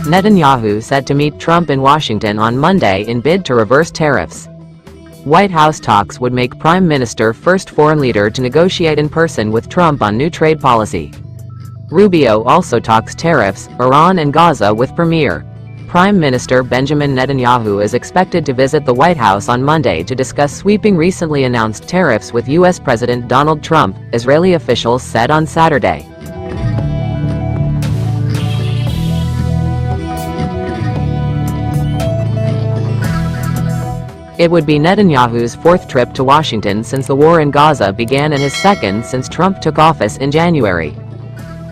Netanyahu said to meet Trump in Washington on Monday in bid to reverse tariffs. White House talks would make Prime Minister first foreign leader to negotiate in person with Trump on new trade policy. Rubio also talks tariffs, Iran and Gaza with Premier. Prime Minister Benjamin Netanyahu is expected to visit the White House on Monday to discuss sweeping recently announced tariffs with U.S. President Donald Trump, Israeli officials said on Saturday. It would be Netanyahu's fourth trip to Washington since the war in Gaza began and his second since Trump took office in January.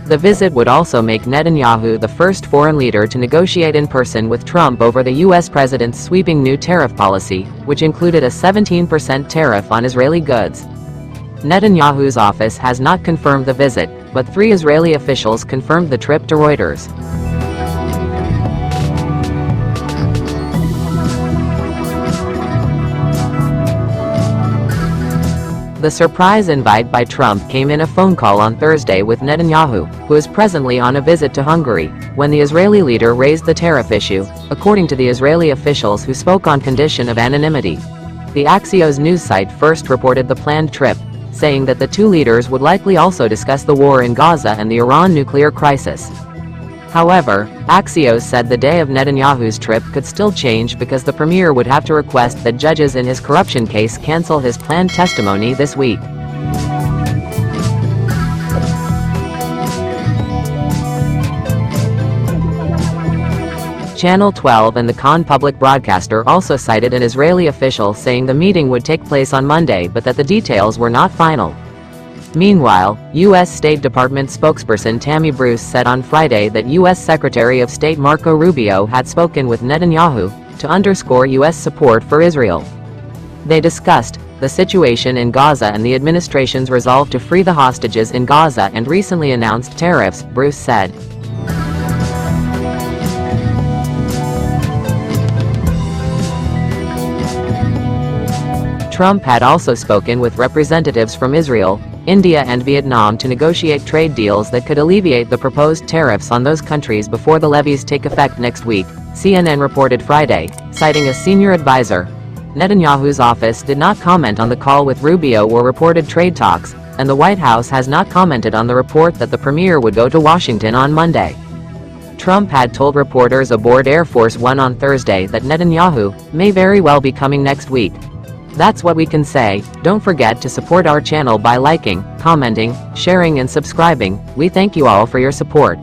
The visit would also make Netanyahu the first foreign leader to negotiate in person with Trump over the U.S. president's sweeping new tariff policy, which included a 17% tariff on Israeli goods. Netanyahu's office has not confirmed the visit, but 3 Israeli officials confirmed the trip to Reuters. The surprise invite by Trump came in a phone call on Thursday with Netanyahu, who is presently on a visit to Hungary, when the Israeli leader raised the tariff issue, according to the Israeli officials who spoke on condition of anonymity. The Axios news site first reported the planned trip, saying that the two leaders would likely also discuss the war in Gaza and the Iran nuclear crisis. However, Axios said the day of Netanyahu's trip could still change because the premier would have to request that judges in his corruption case cancel his planned testimony this week. Channel 12 and the Kan public broadcaster also cited an Israeli official saying the meeting would take place on Monday but that the details were not final. Meanwhile, U.S. State Department spokesperson Tammy Bruce said on Friday that U.S. Secretary of State Marco Rubio had spoken with Netanyahu to underscore U.S. support for Israel. They discussed the situation in Gaza and the administration's resolve to free the hostages in Gaza and recently announced tariffs, Bruce said. Trump had also spoken with representatives from Israel, India and Vietnam to negotiate trade deals that could alleviate the proposed tariffs on those countries before the levies take effect next week, CNN reported Friday, citing a senior advisor. Netanyahu's office did not comment on the call with Rubio or reported trade talks, and the White House has not commented on the report that the premier would go to Washington on Monday. Trump had told reporters aboard Air Force One on Thursday that Netanyahu may very well be coming next week. That's what we can say. Don't forget to support our channel by liking, commenting, sharing and subscribing. We thank you all for your support.